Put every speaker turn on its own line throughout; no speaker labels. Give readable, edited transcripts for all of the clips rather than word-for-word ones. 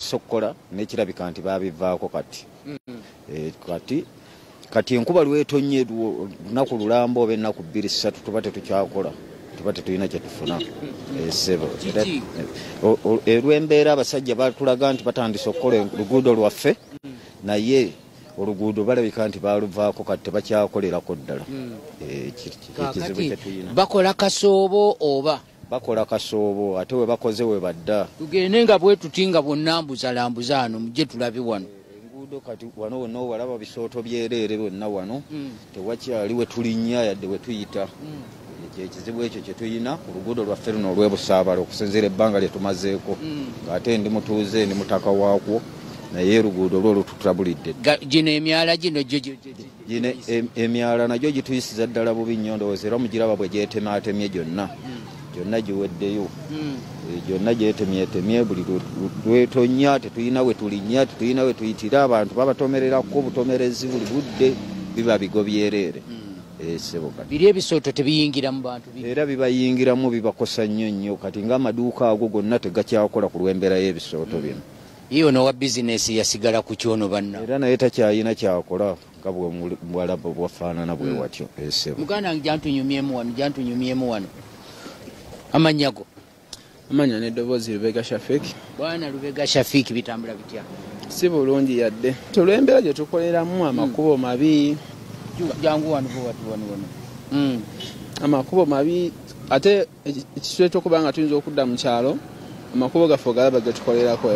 sokkola n'ekirabika nti babivaako kati. Kati enkuba lwetonye lunaku lulamba oba ennaku 2-3 tuba tetukyakola, tuba tetulina kye tufuna. Ssebo Olw'embeera abasajja batulaga nti batandise okukola oluguudo lwaffe, naye oluguudo balabika nti baluvaako kati tebakyakolerako ddala. Ekizibu kyetulina
bakola kasoobo oba
bakola kasoobo, ate we bakoze we badda.
Tugende nga bwe tutinga bonna mbuzalambuza ano mujje tulabe wano.
Enguudo kati wano wonna walaba bisooto byereere bonna wano, tewakyali we tulinnya yadde we tuyita. Ekizibu ekyo kye tulina ku luguudo lwaffe luno olw'ebusaabala okusinziira ebbanga lye tumazeeko. Ng'ate ndi mutuuze ndi mutaka waakwo, naye oluguudo lwo lututabulidde.
Gino emyala gino
gino emyala nagyo gituyisiza ddala bubi nnyo, ndowooza era mugiraba bwe gyetemaatemye gyonna. Gyonna giweddeyo. Gyonna gyetemyetemye, buli lwetonya tetulina we tulinnya, tetulina we tuyitira, abantu babatomererako butomerezi buli budde, biba bigo byereere.
Biri ebisooto tebiyingira mu bantu
era bibayingiramu, bibakosa nnyo. Kati ng'amaduuka ago gonna tegakyakola ku lw'embeera y'ebisooto bino.
Iyo no wa bizinesi yasigala ku kyono banna.
Era naye takyayina kyakola nga bwalaba bwafaanana bwe watyo.
Muganda jantunyumyemu wano. Amanyago.
Amanya n'eddoboozi Lubega Shafiki.
Bwana Lubega Shafiki bitambula bitya?
Si bulungi yadde. Tulw'embeera gye tukoleramu amakubo mabi.
Jangu wano.
Amakubo mabi, ate ekiswe ky'okuba nga tuyinza okudda mu kyalo, amakubo gaffe galaba ge tukolerako.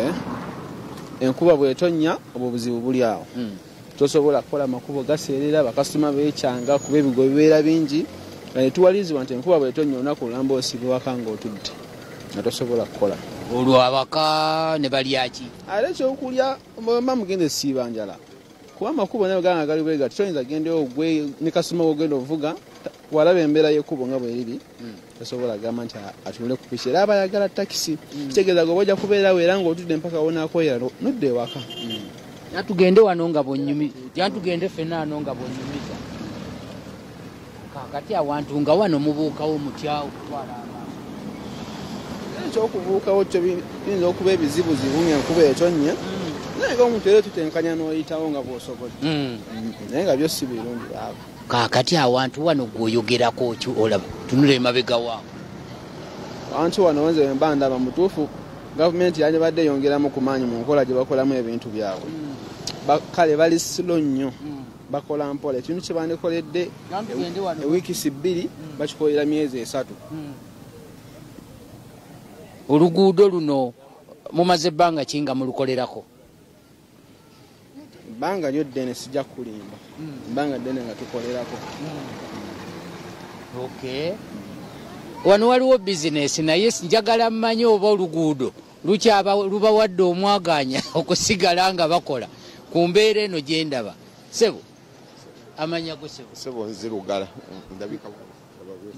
Enkuba bw'etonnya obwo buzibu buli awo. Tosobola kukola amakubo gaseerera, bakasitoma beekyanga kuba ebigo bibeera bingi. Tuwalizibwa nti enkuba bw'etonnya olunaku lulamba osibe waka ng'otudde nga tosobola kukola.
Olwo abaka ne balyaki?
Ate ekyokulya mba mugende siiba njala. Kuba amakubo nayo ganga gali bwega, toyinza gendeyo ogwe ne kasitoma ogenda ovuga, walaba embeera y'ekkubo nga bw'eri, tosobola gamba nti atunule ku piki. Era abayagala takisi, kitegeeza gwe bw'ojja kubeerawo era ng'otudde mpaka wonaakoyera nodda ewaka.
Yatugende wano nga bw'onnyumiza, yatugende ffenna wano nga bw'onnyumiza. Kakati awantu nga wano mubuukawo mutyawo kutwala abantu.
Ekyokubuukawo kyo biyinza okuba ebizibuzibu ng'enkuba etonnya, naye ng'omuntu era tutenkanya n'oyitawo nga bw'osobola. Naye nga byo si birungi baabo.
Kakati awantu wano gw'oyogerako olaba tunula emabega waawo.
Awantu wano nze mba ndaba mutuufu gavumenti yandibadde yongeramu ku maanyi mu nkola gye bakolamu ebintu byabwe. Kale bali silo nnyo, bakola mpola. Ekintu kye bandikoledde ewiikisi 2 bakikolera myezi 3.
Oluguudo luno mumaze ebbanga ki nga mulukolerako?
Ebbanga lyo ddene sijja kulimba. Ebbanga ddene nga tukolerako.
Okay. Wano waliwo bizinesi naye njagala mmanyi oba oluguudo lubawadde omwaganya okusigala nga bakola ku mbeera eno gye ndaba. Ssebo amanya go
Ssebo nzirugala ndabika.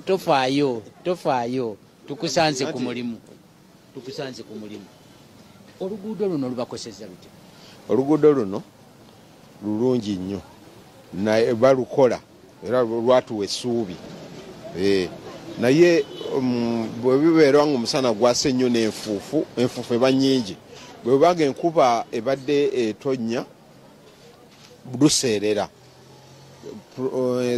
Tofaayo tukusanze ku mulimu. Oluguudo luno lubakosezza lutya?
Oluguudo luno lulungi nnyo, naye balukola era lwatuwa essuubi. Naye bwe bibeera ng'omusana gwase ennyo n'enfuufu eba nnyingi, bwe banga enkuba ebadde etonnya luseerera.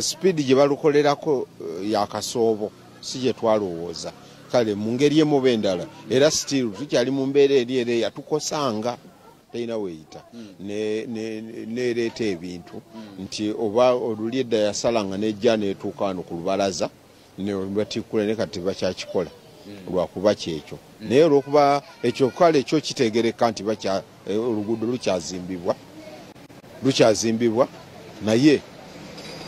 Sipiidi gye balukolerako yakasoobo si gye twalowooza. Kale mu ngeri emu endala era still tukyali mu mbeera eri yatukosanga teyina weeyita neereeta ebintu nti oba oluli edda yasalanga n'ejja n'etuuka wano ku lubalaza nebatikkula ne kati bakyakikola lwakuba kyekyo. Naye olwokuba ekyo kale ekyo kitegereka nti oluguudo lukyazimbibwa naye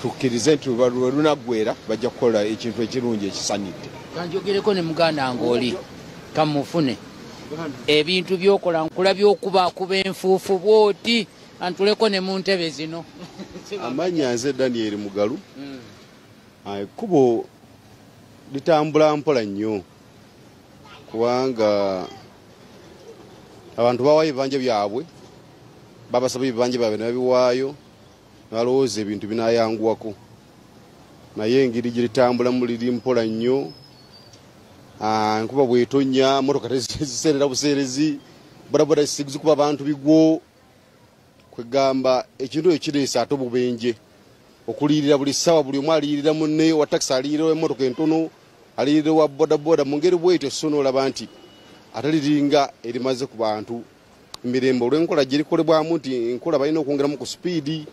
tukkirize nti lwe lunaggwera bajja kukola ekintu ekirungi ekisanidde.
Kanjogereko ne muganda ng'oli kamufune ebintu byokola nkulabye okubakuba enfuufu bwoti antuleko ne mu ntebe zino.
Amanya nze Daniel Mugalu. Ekkubo litambula mpola nnyo kubanga abantu bawayo ebibanja byabwe, babasaba ebibanja byabwe nabiwaayo balowooza ebintu binayanguwako, naye engeri gye litambulamu liri mpola nnyo. Enkuba bw'etonnya motoka teziseerera buseerezi, bodaboda zikuba abantu bigwo kwegamba ekintu ekireesa ate Obubenje okulirira buli sawa buli omu alirira munne wa taxi alirira emmotoka entono alirira wa bodaboda mu ngeri bwetyo sono olaba nti ataliringa erimaze ku bantu emirembe olw'enkola gye likolebwamu nti enkola balina okwongeramu ku sipiidi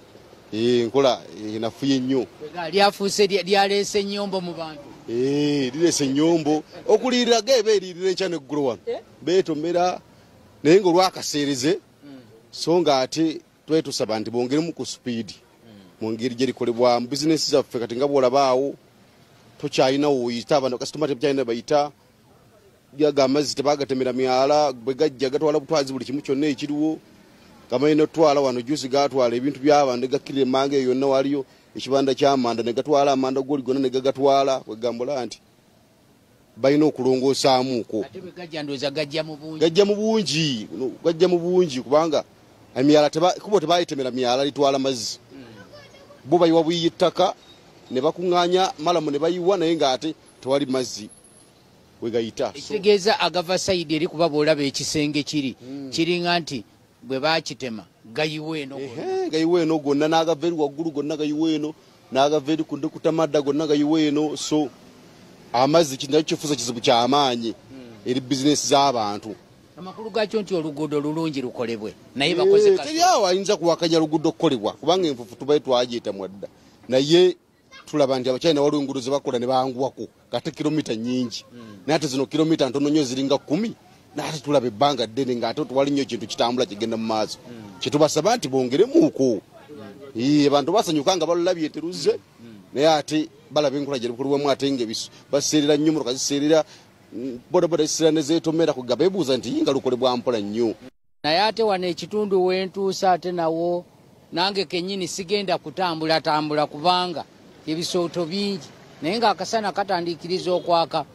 enkola enafuye nnyo
lyafuuse lyaleese ennyombo mu bantu
lireese ennyombo okulirira ge beeririra enkya neggulu wano beetomera naye ng'olwakaseereze so nga ate twetusaba nti bongeremu ku sipiidi mu ngeri gye likolebwamu bizinesi zaffe kati nga bwolabaawo tokyalina woyita abantu kasitoma tebakyalina bayita gaga amazzi tebagatemera myala bwe gajja gatwala butwazi buli kimu kyonna ekiriwo gamanyi notwala wano juice gatwala ebintu by'abantu gakkirira emange eyo yonna waliyo ekibanda ky'amanda ne gatwala amanda goli gonna ne gagatwala wegambula nti balina okulongosaamuuko gajja mu bungi kubanga emyala kubo tebayitemera myala litwala mazzi bo bayiwa buyiyi ttaka ne bakuŋŋaanya malamu ne bayiwa naye ng'ate tewali mazzi wegayita
ekitegeeza agava sayidi eri kuba bw'olaba ekisenge kiringa nti bwe bakitema gayiwa eno
gonna n'agava eri waggulu gonna gayiwa eno n'agava eri ku ndekutamadda gonna gayiwa eno so amazzi kinakyo kifuusa kizibu ky'amaanyi eri bizinesi z'abantu
amakulu gakyo nti oluguudo lulungi lukolebwe naye bakoze
teriawo ayinza kuwakanya luguudo okukolebwa kubanga enfufu tubaye twagiyita mwadda naye tulaba nti abakyalina waliwo enguudo ze bakola ne banguwako kate kilomita nyingi naye ate zino kilomita ntono nnyo ziringa 10 naate tulaba ebbanga ddene ng'ate tewali nnyo kintu kitambula kigenda mu maaso kyetubasaba nti bongeremuuko abantu basanyuka nga balulabye teruze naye ate balaba enkola gye likolebwamu ate nga baseerera nnyo motoka ziseerera bodaboda ziseerera ne zeetomera kugaba ebuuza nti yinga lukolebwa mpola nnyo
naye ate wano ekitundu wentuusa ate nawo nange kennyini sigenda kutambula kubanga ebisooto bingi naye ng'akasana katandikiriza okwaka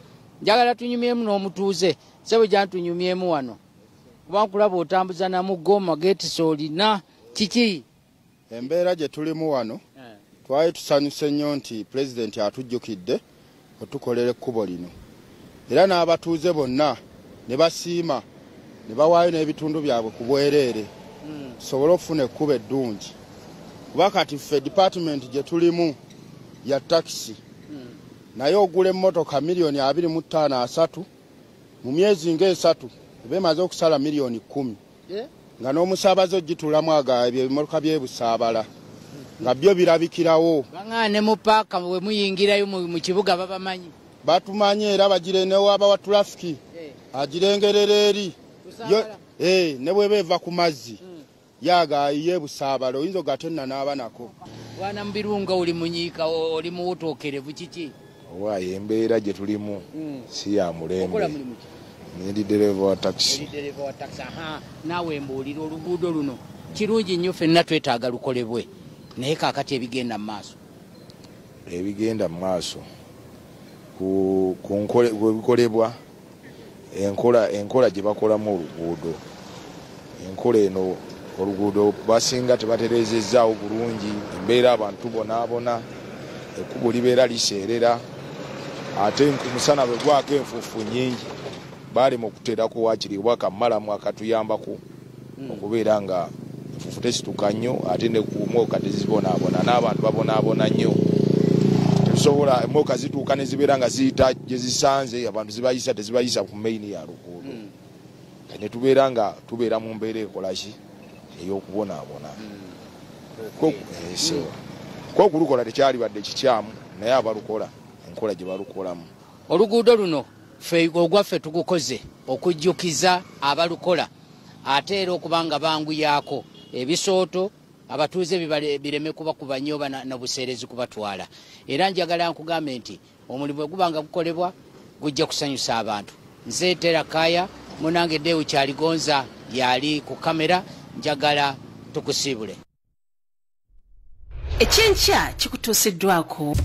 njagala tunyumyemu n'omutuuze sebo gyantunyumyemu wano kuba nkulaba otambuza namuggo magetisi olina kiki
embeera gye tulimu wano twali tusanyuse nnyo nti pulezidenti atujjukidde otukolera ekkubo lino era n'abatuuze bonna ne basiima ne bawaayo n'ebitundu byabwe ku bwereere tusobole okufuna ekkubo eddungi kuba kati ffe dipaatimenti gye tulimu ya takisi naye ogula emmotoka $253 mu myezi ng'esatu bemaze okusala $10,000 nga n'omusaabaze ogitulamu agaabye ebimotoka by'ebusaabala nga byo birabikirawo
baŋŋaane mu paaka we muyingirayo mu kibuga babamanyi
batumanyi era bagirenewaaba wa tulafiki agirengerera eri ne bweba eva ku mazzi yagaayiye ebusaabala oyinza ogatenna n'aba nako
bwana mu birunga oli munyiika oli muwotookerevu kiki
waayo embeera gye tulimu si ya mulembe ndi dereva wa taxi
naawe mbuulira oluguudo luno kirungi nnyo ffenna twetaaga lukolebwe naye kaakati ebigenda mu maaso kubikolebwa enkola gye bakolamu oluguudo enkola eno oluguudo basinga tebaterezezaawo bulungi embeera abantu bonaabona ekkubo libeera liseerera ate omusana bwe gwako enfuufu nyingi balema okuteerako wakiri obwakamalamu akatuyambako okubeera nga enfuufu tesituka nnyo ate nekumoka tezibonaabona n'abantu babonaabona nnyo tebisobola emoka zituuka ne zibeera nga ziyita gye zisanze abantu zibayisa tezibayisa ku maini ya luguudo ne tubeera nga tubeera mu mbeera ekolaki ey'okubonaabona okulukola tekyali badde kikyamu naye abalukola enkola gye balukolamu oluguudo luno ffe ogwaffe tugukoze okujjukiza abalukola ate era okuba nga banguyaako ebisooto abatuuze bireme kubakuba nnyo n'obuseerezi kubatwala era njagala nkugambe nti omulimu guba nga gukolebwa gujja kusanyusa abantu nze Tera Kaya munange Deu Kyaligonza yali ku kamera njagala tukusiibule
ekyenkya kikutuusiddwako